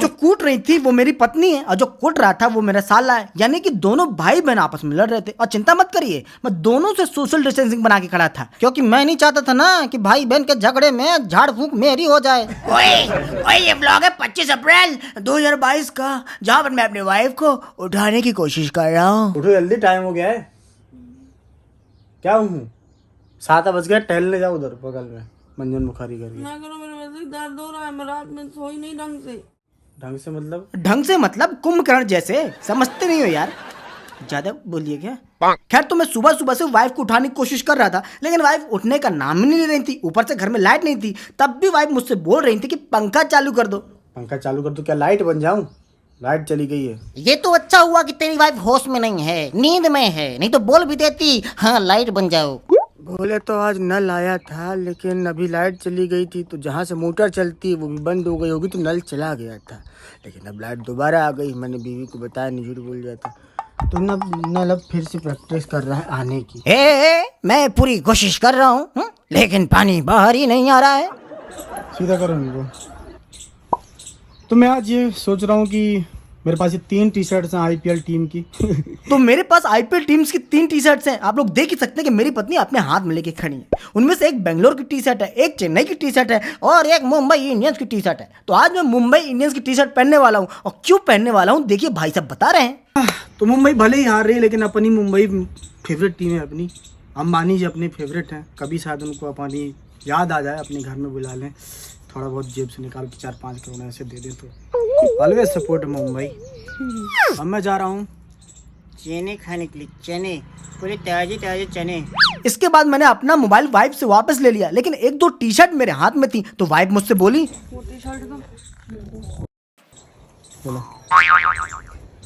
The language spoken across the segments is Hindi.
जो कूट रही थी वो मेरी पत्नी है और जो कूट रहा था वो मेरा साला है। यानी कि दोनों भाई बहन आपस में लड़ रहे थे। और चिंता मत करिए, मैं दोनों से सोशल डिस्टेंसिंग बना के खड़ा था, क्योंकि मैं नहीं चाहता था ना कि भाई बहन के झगड़े में झाड़ फूंक मेरी हो जाए। ओए ये ब्लॉग है 25 अप्रैल 2022 का, जहाँ पर मैं अपनी वाइफ को उठाने की कोशिश कर रहा हूँ। उठो जल्दी, टाइम हो गया है। क्या हूँ 7 बज गया, टहलने जाओ उधर बगल में मंजन बुखारी करके। ना करो, मेरे वैसे ही दर्द हो रहा है, मैं रात में सोई नहीं ढंग से। ढंग से मतलब कुंभकर्ण जैसे, समझते नहीं हो यार, ज्यादा बोलिए क्या। खैर तो मैं सुबह सुबह से वाइफ को उठाने की कोशिश कर रहा था, लेकिन वाइफ उठने का नाम ही नहीं ले रही थी। ऊपर से घर में लाइट नहीं थी, तब भी वाइफ मुझसे बोल रही थी कि पंखा चालू कर दो। पंखा चालू कर दो, क्या लाइट बन जाऊं? लाइट चली गई है। ये तो अच्छा हुआ कि तेरी वाइफ होश में नहीं है, नींद में है, नहीं तो बोल भी देती हाँ लाइट बन जाओ। बोले तो आज नल आया था, लेकिन अभी लाइट चली गई थी, तो जहाँ से मोटर चलती है वो भी बंद हो गई होगी, तो नल चला गया था। लेकिन अब लाइट दोबारा आ गई, मैंने बीवी को बताया, नहीं झूठ बोल दिया था। तो नल अब फिर से प्रैक्टिस कर रहा है आने की। मैं पूरी कोशिश कर रहा हूँ, लेकिन पानी बाहर ही नहीं आ रहा है। सीधा करो इनको। तो मैं आज ये सोच रहा हूँ कि मेरे पास ये 3 टी शर्ट्स हैं आईपीएल टीम की। तो मेरे पास आईपीएल टीम्स की 3 टी शर्ट्स हैं। आप लोग देख ही सकते हैं कि मेरी पत्नी अपने हाथ में लेके खड़ी है। उनमें से एक बेंगलोर की टी शर्ट है, एक चेन्नई की टी शर्ट है और एक मुंबई इंडियंस की टी शर्ट है। तो आज मैं मुंबई इंडियंस की टी शर्ट पहनने वाला हूँ। और क्यों पहनने वाला हूँ देखिए, भाई साहब बता रहे हैं। तो मुंबई भले ही हार रही है, लेकिन अपनी मुंबई फेवरेट टीम है अपनी। अंबानी जी अपने फेवरेट हैं, कभी शायद उनको अपनी याद आ जाए, अपने घर में बुला लें, थोड़ा बहुत जेब से निकाल के 4-5 करोड़ ऐसे दे दें, तो ऑलवेज सपोर्ट मुंबई। अब मैं जा रहा हूँ चने खाने के लिए, चने पूरे ताजे ताजे चने। इसके बाद मैंने अपना मोबाइल वाइफ से वापस ले लिया, लेकिन 1-2 टी शर्ट मेरे हाथ में थी, तो वाइफ मुझसे बोली, वो टी शर्ट तो बोलो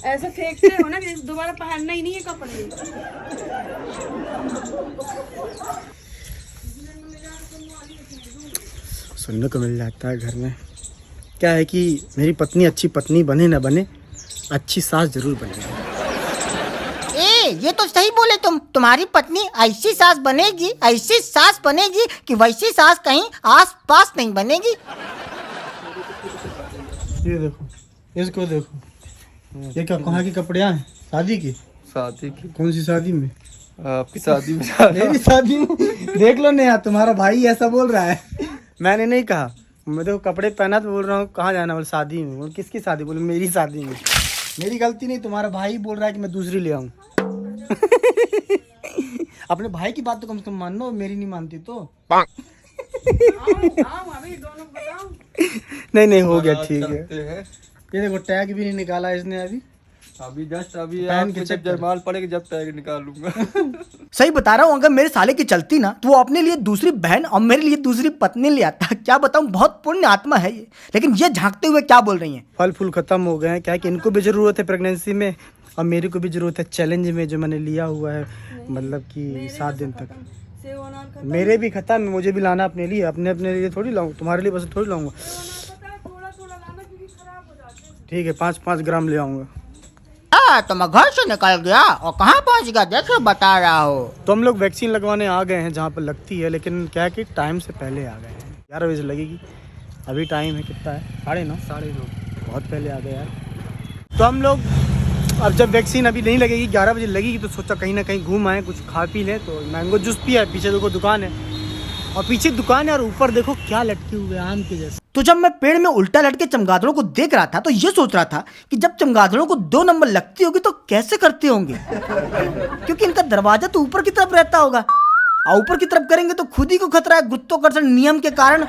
ऐसे फेंकते हो ना कि दोबारा पहनना ही नहीं है कपड़े। सुनने को मिल जाता है घर में। क्या है कि मेरी पत्नी अच्छी पत्नी बने ना बने, अच्छी सास जरूर बनेगी। ये तो सही बोले तुम। तुम्हारी पत्नी ऐसी सास बनेगी, ऐसी सास बनेगी कि वैसी सास कहीं आस पास नहीं बनेगी। ये देखो, इसको देखो, ये क्या कहाँ की कपड़े हैं? शादी की? शादी की? कौन सी शादी में? आपकी शादी में? मेरी शादी में? देख लो नेहा, तुम्हारा भाई ऐसा बोल रहा है। मैंने नहीं कहा, मैं तो कपड़े पहना तो बोल रहा हूँ कहाँ जाना, बोल शादी में। बोल किसकी शादी? बोले मेरी शादी में। मेरी गलती नहीं, तुम्हारा भाई बोल रहा है कि मैं दूसरी ले आऊँ। अपने भाई की बात तो कम से कम मान लो, मेरी नहीं मानती तो। अभी दोनों बताओ। नहीं हो गया, ठीक है। चलते हैं। ये देखो टैग भी नहीं निकाला इसने अभी जस्ट अभी पहन के आपको चेक जब जयमाल पड़ेगी जब टैग निकालूंगा। सही बता रहा हूँ, अगर मेरे साले की चलती ना तो वो अपने लिए दूसरी बहन और मेरे लिए दूसरी पत्नी ले आता। क्या बताऊँ, बहुत पुण्य आत्मा है ये। लेकिन ये झांकते हुए क्या बोल रही हैं? फल फूल खत्म हो गए हैं, क्या कि इनको भी जरूरत है प्रेगनेंसी में, और मेरे को भी जरूरत है चैलेंज में जो मैंने लिया हुआ है, मतलब कि 7 दिन तक। सेब अनार खत्म। मेरे भी खत्म, मुझे भी लाना अपने लिए, अपने लिए थोड़ी लाऊं, तुम्हारे लिए बस थोड़ी लाऊंगा। थोड़ा थोड़ा लाना क्योंकि खराब हो जाते हैं। ठीक है, 5-5 ग्राम ले आऊंगा। तो मैं घर से निकल गया और कहाँ पहुँच गया देखो, बता रहा हो। तो हम लोग वैक्सीन लगवाने आ गए हैं जहाँ पर लगती है, लेकिन क्या है कि टाइम से पहले आ गए हैं। 11 बजे लगेगी, अभी टाइम है कितना है? 9:30। बहुत पहले आ गए यार। तो हम लोग अब जब वैक्सीन अभी नहीं लगेगी, 11 बजे लगेगी, तो सोचा कहीं ना कहीं घूम आए, कुछ खा पी लें। तो मैंगो जूस पिया है, पीछे देखो दुकान है, और पीछे दुकान है, और ऊपर देखो क्या लटके हुए आम के जैसे। तो जब मैं पेड़ में उल्टा लटके चमगादड़ों को देख रहा था, तो ये सोच रहा था कि जब चमगादड़ों को 2 नंबर लगती होगी तो कैसे करते होंगे, क्योंकि इनका दरवाजा तो ऊपर की तरफ रहता होगा, और ऊपर की तरफ करेंगे तो खुद ही को खतरा है गुरुत्वाकर्षण नियम के कारण।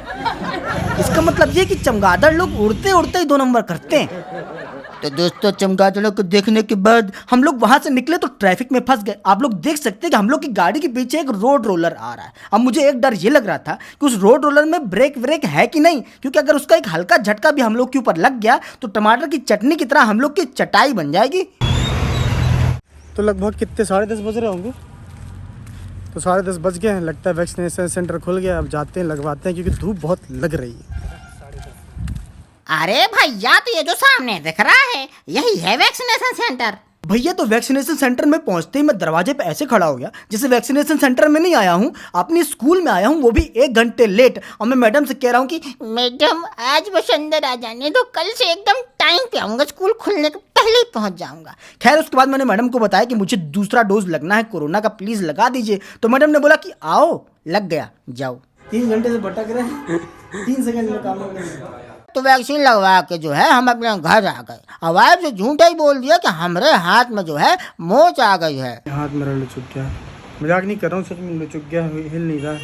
इसका मतलब ये कि चमगादड़ लोग उड़ते उड़ते ही 2 नंबर करते हैं। तो दोस्तों, चमगादड़ों को देखने के बाद हम लोग वहां से निकले तो ट्रैफिक में फंस गए। आप लोग देख सकते हैं कि हम लोग की गाड़ी के पीछे एक रोड रोलर आ रहा है। अब मुझे एक डर ये लग रहा था कि उस रोड रोलर में ब्रेक व्रेक है कि नहीं, क्योंकि अगर उसका एक हल्का झटका भी हम लोग के ऊपर लग गया तो टमाटर की चटनी की तरह हम लोग की चटाई बन जाएगी। तो लगभग कितने 10:30 बज रहे होंगे, तो 10:30 बज गए हैं। लगता है वैक्सीनेशन सेंटर खुल गया, अब जाते हैं लगवाते हैं, क्योंकि धूप बहुत लग रही है। अरे भैया, तो ये जो सामने दिख रहा है यही है वैक्सीनेशन सेंटर। भैया तो वैक्सीनेशन सेंटर में पहुंचते ही मैं दरवाजे पे ऐसे खड़ा हो गया जैसे वैक्सीनेशन सेंटर में नहीं आया हूँ, अपनी स्कूल में आया हूँ, वो भी 1 घंटे लेट। और मैं मैडम से कह रहा हूँ कि मैडम आज बस अंदर आ जाने दो, कल से एकदम टाइम पे आऊंगा, स्कूल खुलने के पहले ही पहुंच जाऊंगा। खैर उसके बाद मैंने मैडम को बताया कि मुझे दूसरा डोज लगना है कोरोना का, प्लीज लगा दीजिए। तो मैडम ने बोला कि आओ, लग गया, जाओ। 3 घंटे से भटक रहे हैं, 3 सेकंड में काम हो गया। तो वैक्सीन लगवा के जो है हम अपने घर आ गए। और वाइफ से झूठा ही बोल दिया कि हमारे हाथ में जो है मोच आ गई है। हाथ मेरा लुचक गया, मजाक नहीं कर रहा हूँ, सच में लुचक गया, हिल नहीं रहा।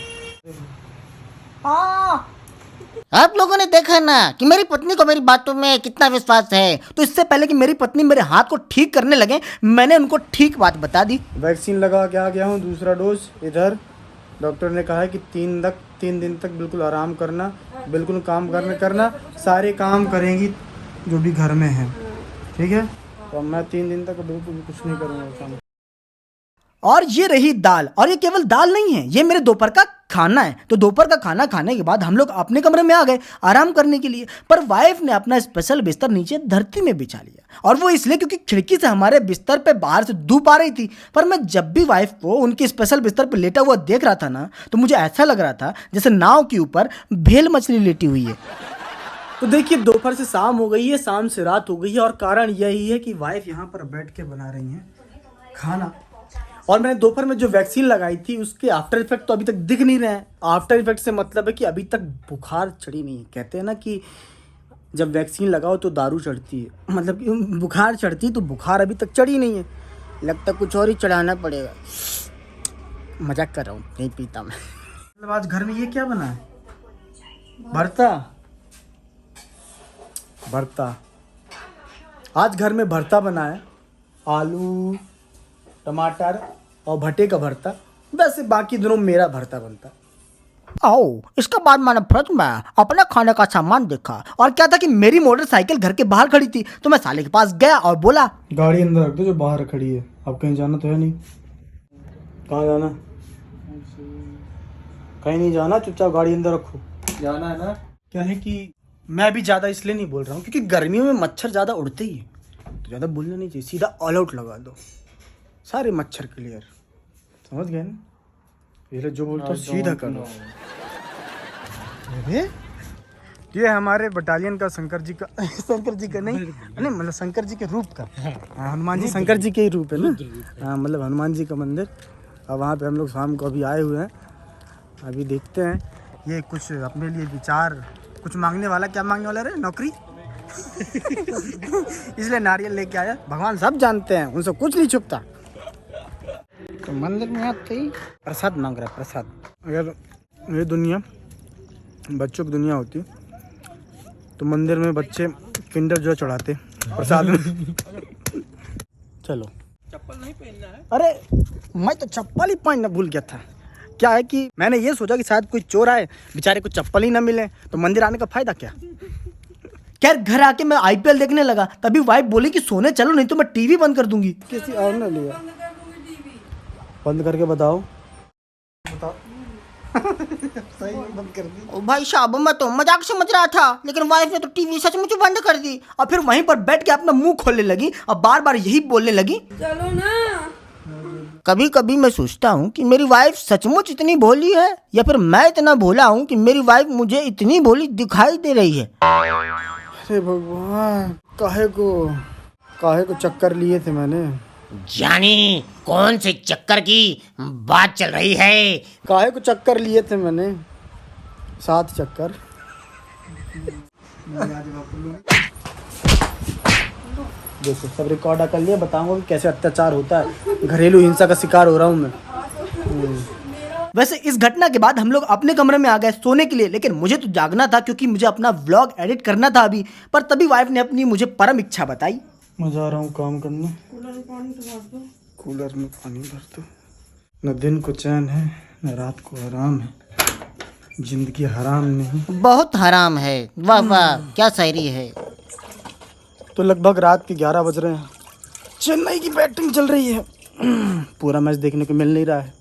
आप लोगों ने देखा ना कि मेरी पत्नी को मेरी बातों में कितना विश्वास है। तो इससे पहले कि मेरी पत्नी मेरे हाथ को ठीक करने लगे, मैंने उनको ठीक बात बता दी। वैक्सीन लगा के आ गया हूँ, दूसरा डोज इधर। डॉक्टर ने कहा है कि 3 दिन तक बिल्कुल आराम करना, बिल्कुल काम करना, सारे काम करेंगी जो भी घर में है, ठीक है। तो मैं 3 दिन तक बिल्कुल कुछ नहीं करूँगा काम। और ये रही दाल, और ये केवल दाल नहीं है, ये मेरे दोपहर का खाना है। तो दोपहर का खाना खाने के बाद हम लोग अपने कमरे में आ गए आराम करने के लिए, पर वाइफ ने अपना स्पेशल बिस्तर नीचे धरती में बिछा लिया। और वो इसलिए क्योंकि खिड़की से हमारे बिस्तर पे बाहर से धूप आ रही थी। पर मैं जब भी वाइफ को उनके स्पेशल बिस्तर पे लेटा हुआ देख रहा था ना, तो मुझे ऐसा लग रहा था जैसे नाव के ऊपर भेल मछली लेटी हुई है। तो देखिए, दोपहर से शाम हो गई है, शाम से रात हो गई है, और कारण यही है कि वाइफ यहाँ पर बैठ के बना रही हैं खाना। और मैंने दोपहर में जो वैक्सीन लगाई थी उसके आफ्टर इफेक्ट तो अभी तक दिख नहीं रहे हैं। आफ्टर इफेक्ट से मतलब है कि अभी तक बुखार चढ़ी नहीं है। कहते हैं ना कि जब वैक्सीन लगाओ तो दारू चढ़ती है, मतलब कि बुखार चढ़ती है, तो बुखार अभी तक चढ़ी नहीं है। लगता कुछ और ही चढ़ाना पड़ेगा। मजाक कर रहा हूँ, नहीं पीता मैं। मतलब आज घर में ये क्या बना है? भरता। आज घर में भरता बना है, आलू, टमाटर और भट्टे का भरता। वैसे बाकी दिनों मेरा भरता बनता। आओ, इसके बाद मैंने फ्रिज में अपने खाने का सामान देखा, और क्या था कि मेरी मोटरसाइकिल घर के बाहर खड़ी थी। तो मैं साले के पास गया और बोला, गाड़ी अंदर रख दो जो बाहर खड़ी है, अब कहीं जाना तो है नहीं। कहाँ जाना? कहीं नहीं जाना, चुपचाप गाड़ी अंदर रखो। जाना है ना। क्या है कि मैं अभी ज़्यादा इसलिए नहीं बोल रहा हूँ क्योंकि गर्मियों में मच्छर ज़्यादा उड़ते ही है, तो ज़्यादा बोलना नहीं चाहिए, सीधा ऑल आउट लगा दो, सारे मच्छर क्लियर। समझ गए ना? पहले जो बोलता हूँ सीधा करो। अरे ये हमारे बटालियन का शंकर जी का शंकर जी का नहीं मतलब शंकर जी के रूप का। हाँ, हनुमान जी शंकर जी के ही रूप है ना। हाँ, मतलब हनुमान जी का मंदिर। और वहाँ पे हम लोग शाम को अभी आए हुए हैं। अभी देखते हैं ये कुछ अपने लिए विचार, कुछ मांगने वाला। क्या मांगने वाला रे? नौकरी। इसलिए नारियल लेके आया। भगवान सब जानते हैं, उनसे कुछ नहीं छुपता। तो मंदिर में आते ही प्रसाद मांग रहा है, प्रसाद। अगर ये दुनिया बच्चों की दुनिया होती तो मंदिर में बच्चे किंडर जो चढ़ाते प्रसाद में। चलो, चप्पल नहीं पहनना है। अरे मैं तो चप्पल ही पहनना भूल गया था। क्या है कि मैंने ये सोचा कि शायद कोई चोर आए, बेचारे को चप्पल ही ना मिले, तो मंदिर आने का फायदा क्या। खैर घर आके मैं IPL देखने लगा, तभी वाइफ बोली कि सोने चलो नहीं तो मैं टीवी बंद कर दूंगी। किसी और ने लिया, बंद करके बताओ। सही बंद कर दी। ओ भाई साहब, मैं तो मजाक समझ रहा था, लेकिन वाइफ ने तो टीवी सचमुच बंद कर दी। और फिर वहीं पर बैठ के अपना मुंह खोलने लगी और बार बार यही बोलने लगी, चलो ना। कभी कभी मैं सोचता हूँ कि मेरी वाइफ सचमुच इतनी भोली है, या फिर मैं इतना भोला हूँ कि मेरी वाइफ मुझे इतनी भोली दिखाई दे रही है। अरे भगवान, काहे को चक्कर लिए थे मैंने। जानी कौन से चक्कर की बात चल रही है? काहे को चक्कर लिए थे मैंने? 7 चक्कर। देखो सब रिकॉर्ड कर लिया, बताऊंगा कि कैसे अत्याचार होता है, घरेलू हिंसा का शिकार हो रहा हूँ मैं। वैसे इस घटना के बाद हम लोग अपने कमरे में आ गए सोने के लिए, लेकिन मुझे तो जागना था क्योंकि मुझे अपना व्लॉग एडिट करना था अभी। पर तभी वाइफ ने अपनी मुझे परम इच्छा बताई। मैं जा रहा हूँ काम करने। कूलर में पानी भर दो। न दिन को चैन है न रात को आराम है, जिंदगी हराम नहीं। बहुत हराम है। वाह वाह, क्या शायरी है। तो लगभग रात के 11 बज रहे हैं। चेन्नई की बैटिंग चल रही है। पूरा मैच देखने को मिल नहीं रहा है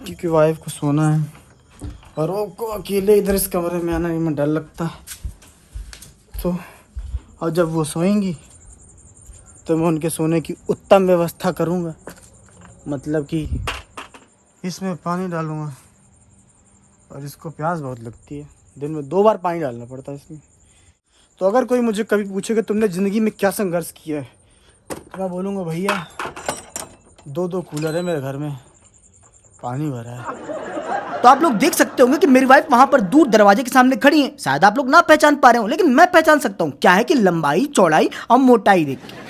क्योंकि वाइफ को सोना है और वो को अकेले इधर इस कमरे में आना में डर लगता है। तो और जब वो सोएंगी तो मैं उनके सोने की उत्तम व्यवस्था करूँगा। मतलब कि इसमें पानी डालूँगा और इसको प्यास बहुत लगती है, दिन में 2 बार पानी डालना पड़ता है इसमें। तो अगर कोई मुझे कभी पूछेगा तुमने ज़िंदगी में क्या संघर्ष किया है, तो मैं बोलूँगा भैया 2 कूलर है मेरे घर में, पानी भरा है। तो आप लोग देख सकते होंगे कि मेरी वाइफ वहां पर दूर दरवाजे के सामने खड़ी है। शायद आप लोग ना पहचान पा रहे हो, लेकिन मैं पहचान सकता हूँ। क्या है कि लंबाई, चौड़ाई और मोटाई देख के।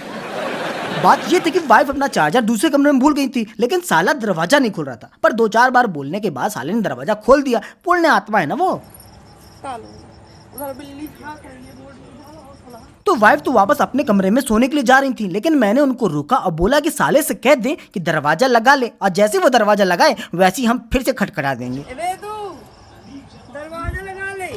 बात ये थी कि वाइफ अपना चार्जर दूसरे कमरे में भूल गई थी, लेकिन साला दरवाजा नहीं खुल रहा था। पर 2-4 बार बोलने के बाद साले ने दरवाजा खोल दिया। पुण्य आत्मा है ना वो। उधर बिल्ली खा कर ये रोड में डाला और खड़ा। तो वाइफ तो वापस अपने कमरे में सोने के लिए जा रही थी, लेकिन मैंने उनको रोका और बोला कि साले से कह दें कि दरवाजा लगा ले, और जैसे वो दरवाजा लगाए वैसे ही हम फिर से खटखटा देंगे। ए तू दरवाजा लगा ले।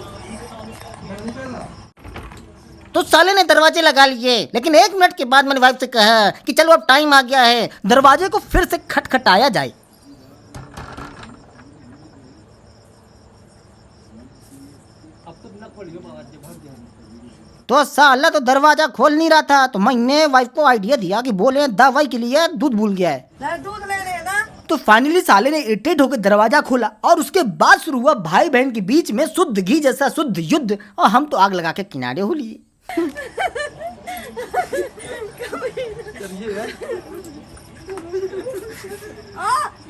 तो साले ने दरवाजे लगा लिए, लेकिन 1 मिनट के बाद मैंने वाइफ से कहा कि चलो अब टाइम आ गया है, दरवाजे को फिर से खटखटाया जाए। अब तो बिना खोलियो आवाज से भाग गया। तो साला तो दरवाजा खोल नहीं रहा था, तो मैंने वाइफ को आइडिया दिया कि बोले दवाई के लिए दूध भूल गया है। ले दूध ले ले ना। तो फाइनली साले ने इरिटेट होकर दरवाजा खोला और उसके बाद शुरू हुआ भाई बहन के बीच में शुद्ध घी जैसा शुद्ध युद्ध, और हम तो आग लगा के किनारे हो लिए। ये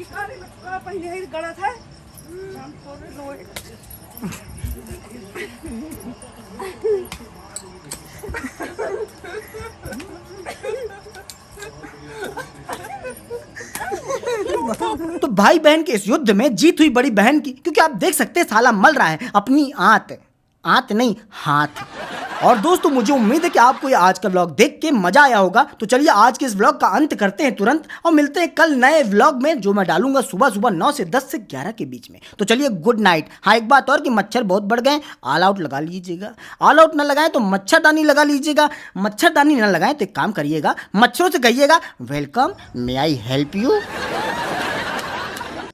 काले लड़का पहले ही गलत है। हम थोड़े लोग तो भाई बहन के इस युद्ध में जीत हुई बड़ी बहन की, क्योंकि आप देख सकते हैं साला मल रहा है अपनी आंत नहीं हाथ। और दोस्तों मुझे उम्मीद है कि आपको ये आज का व्लॉग देख के मजा आया होगा। तो चलिए आज के इस व्लॉग का अंत करते हैं तुरंत, और मिलते हैं कल नए व्लॉग में, जो मैं डालूंगा सुबह सुबह 9 से 10 से 11 के बीच में। तो चलिए गुड नाइट। हाँ एक बात और कि मच्छर बहुत बढ़ गए, ऑल आउट लगा लीजिएगा। ऑल आउट ना लगाएं तो मच्छरदानी लगा लीजिएगा। मच्छरदानी ना लगाएं तो एक काम करिएगा, मच्छरों से कहिएगा welcome, may I help you.